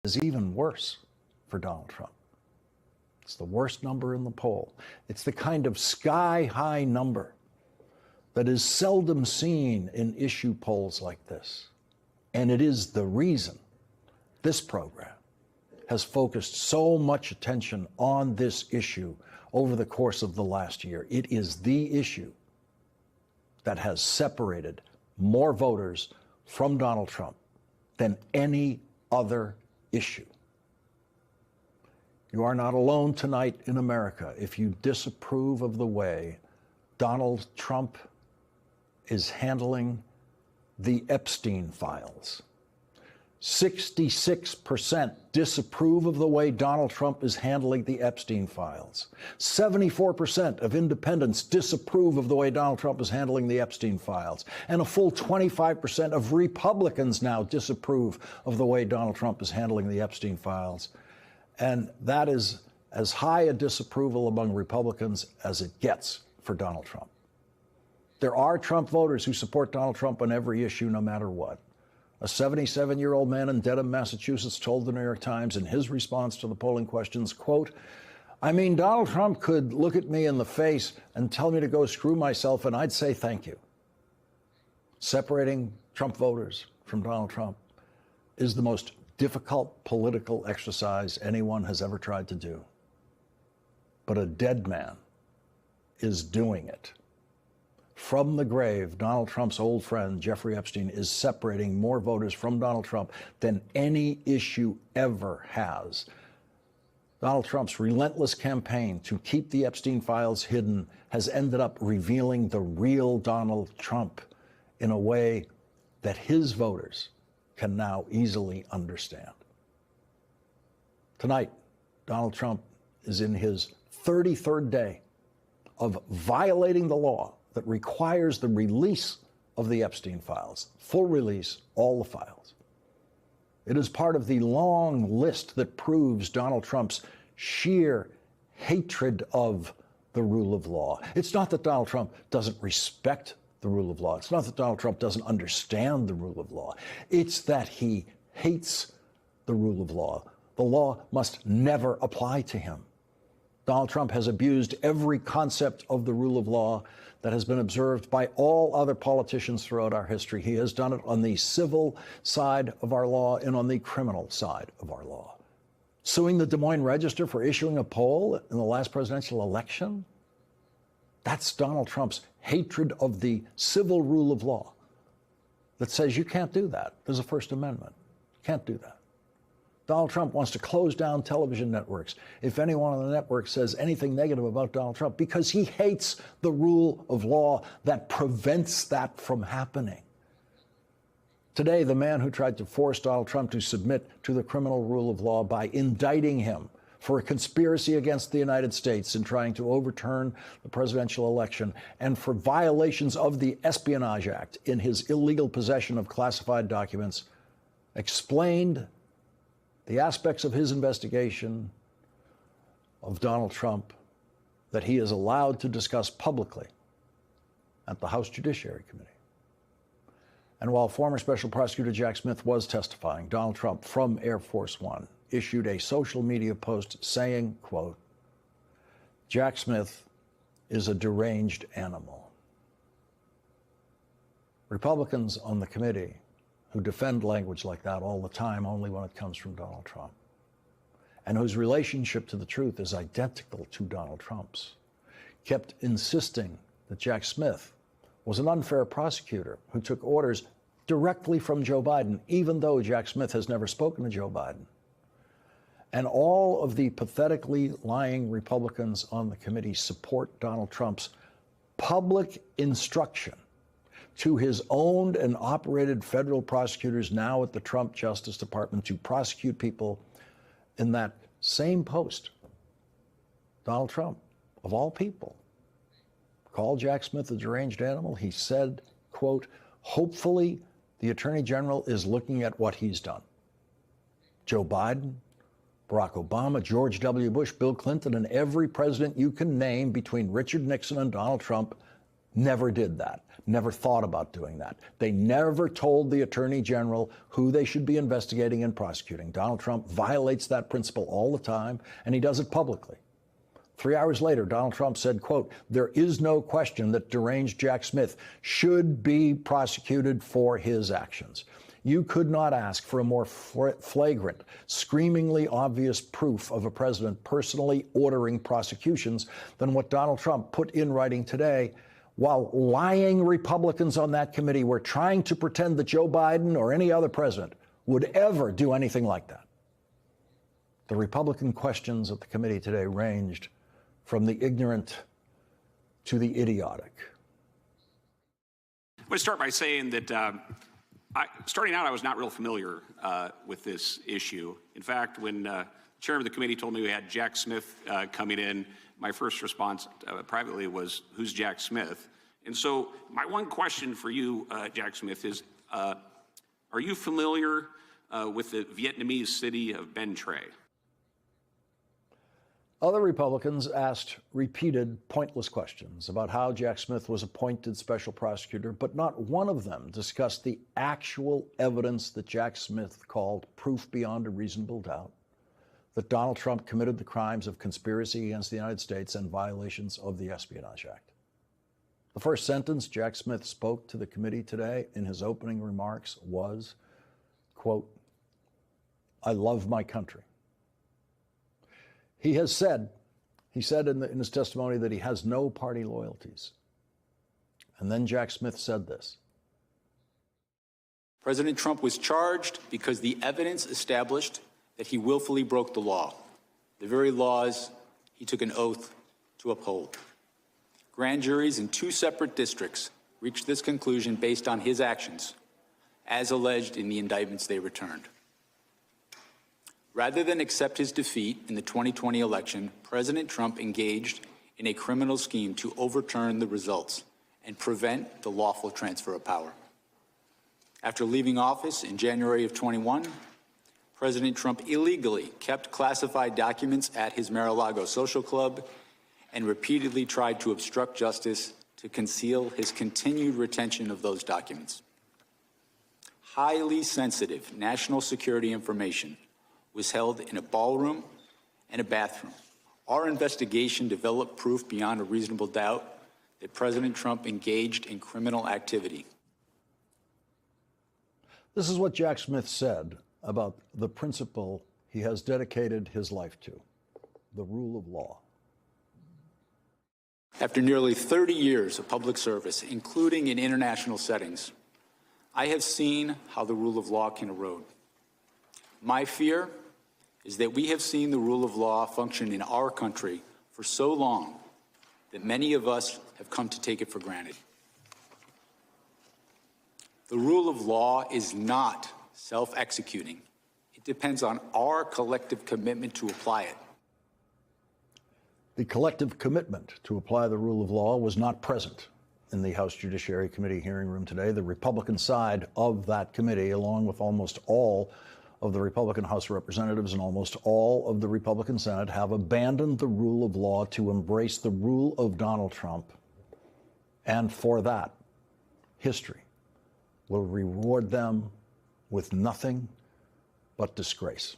is even worse for Donald Trump. It's the worst number in the poll. It's the kind of sky-high number that is seldom seen in issue polls like this. And it is the reason this program has focused so much attention on this issue over the course of the last year. It is the issue that has separated more voters from Donald Trump than any other issue. You are not alone tonight in America if you disapprove of the way Donald Trump is handling the Epstein files. 66% disapprove of the way Donald Trump is handling the Epstein files. 74% of independents disapprove of the way Donald Trump is handling the Epstein files. And a full 25% of Republicans now disapprove of the way Donald Trump is handling the Epstein files. And that is as high a disapproval among Republicans as it gets for Donald Trump. There are Trump voters who support Donald Trump on every issue, no matter what. A 77-year-old man in Dedham, Massachusetts, told the New York Times in his response to the polling questions, quote, "I mean, Donald Trump could look at me in the face and tell me to go screw myself, and I'd say thank you." Separating Trump voters from Donald Trump is the most difficult political exercise anyone has ever tried to do. But a dead man is doing it. From the grave, Donald Trump's old friend, Jeffrey Epstein, is separating more voters from Donald Trump than any issue ever has. Donald Trump's relentless campaign to keep the Epstein files hidden has ended up revealing the real Donald Trump in a way that his voters can now easily understand. Tonight, Donald Trump is in his 33rd day of violating the law that requires the release of the Epstein files, full release, all the files. It is part of the long list that proves Donald Trump's sheer hatred of the rule of law. It's not that Donald Trump doesn't respect the rule of law. It's not that Donald Trump doesn't understand the rule of law. It's that he hates the rule of law. The law must never apply to him. Donald Trump has abused every concept of the rule of law that has been observed by all other politicians throughout our history. He has done it on the civil side of our law and on the criminal side of our law. Suing the Des Moines Register for issuing a poll in the last presidential election? That's Donald Trump's hatred of the civil rule of law that says you can't do that. There's a First Amendment. You can't do that. Donald Trump wants to close down television networks if anyone on the network says anything negative about Donald Trump because he hates the rule of law that prevents that from happening. Today, the man who tried to force Donald Trump to submit to the criminal rule of law by indicting him for a conspiracy against the United States in trying to overturn the presidential election and for violations of the Espionage Act in his illegal possession of classified documents, explained the aspects of his investigation of Donald Trump that he is allowed to discuss publicly at the House Judiciary Committee. And while former Special Prosecutor Jack Smith was testifying, Donald Trump from Air Force One issued a social media post saying, quote, "Jack Smith is a deranged animal." Republicans on the committee who defend language like that all the time only when it comes from Donald Trump, and whose relationship to the truth is identical to Donald Trump's, kept insisting that Jack Smith was an unfair prosecutor who took orders directly from Joe Biden, even though Jack Smith has never spoken to Joe Biden. And all of the pathetically lying Republicans on the committee support Donald Trump's public instruction to his owned and operated federal prosecutors now at the Trump Justice Department to prosecute people in that same post. Donald Trump, of all people, called Jack Smith a deranged animal. He said, quote, "Hopefully the Attorney General is looking at what he's done." Joe Biden, Barack Obama, George W. Bush, Bill Clinton, and every president you can name between Richard Nixon and Donald Trump never did that, never thought about doing that. They never told the Attorney General who they should be investigating and prosecuting. Donald Trump violates that principle all the time, and he does it publicly. 3 hours later, Donald Trump said, quote, "There is no question that deranged Jack Smith should be prosecuted for his actions." You could not ask for a more flagrant, screamingly obvious proof of a president personally ordering prosecutions than what Donald Trump put in writing today, while lying Republicans on that committee were trying to pretend that Joe Biden or any other president would ever do anything like that. The Republican questions at the committee today ranged from the ignorant to the idiotic. I'm going to start by saying that starting out, I was not real familiar with this issue. In fact, when the chairman of the committee told me we had Jack Smith coming in, my first response privately was, "Who's Jack Smith?" And so my one question for you, Jack Smith, is are you familiar with the Vietnamese city of Bến Tre? Other Republicans asked repeated, pointless questions about how Jack Smith was appointed special prosecutor, but not one of them discussed the actual evidence that Jack Smith called proof beyond a reasonable doubt that Donald Trump committed the crimes of conspiracy against the United States and violations of the Espionage Act. The first sentence Jack Smith spoke to the committee today in his opening remarks was, quote, "I love my country." He said in his testimony that he has no party loyalties. And then Jack Smith said this. President Trump was charged because the evidence established that he willfully broke the law, the very laws he took an oath to uphold. Grand juries in 2 separate districts reached this conclusion based on his actions, as alleged in the indictments they returned. Rather than accept his defeat in the 2020 election, President Trump engaged in a criminal scheme to overturn the results and prevent the lawful transfer of power. After leaving office in January of 21, President Trump illegally kept classified documents at his Mar-a-Lago social club and repeatedly tried to obstruct justice to conceal his continued retention of those documents. Highly sensitive national security information was held in a ballroom and a bathroom. Our investigation developed proof beyond a reasonable doubt that President Trump engaged in criminal activity. This is what Jack Smith said about the principle he has dedicated his life to, the rule of law. After nearly 30 years of public service, including in international settings, I have seen how the rule of law can erode. My fear is that we have seen the rule of law function in our country for so long that many of us have come to take it for granted. The rule of law is not self-executing. It depends on our collective commitment to apply it. The collective commitment to apply the rule of law was not present in the House Judiciary Committee hearing room today. The Republican side of that committee, along with almost all of the Republican House of Representatives and almost all of the Republican Senate, have abandoned the rule of law to embrace the rule of Donald Trump. And for that, history will reward them with nothing but disgrace.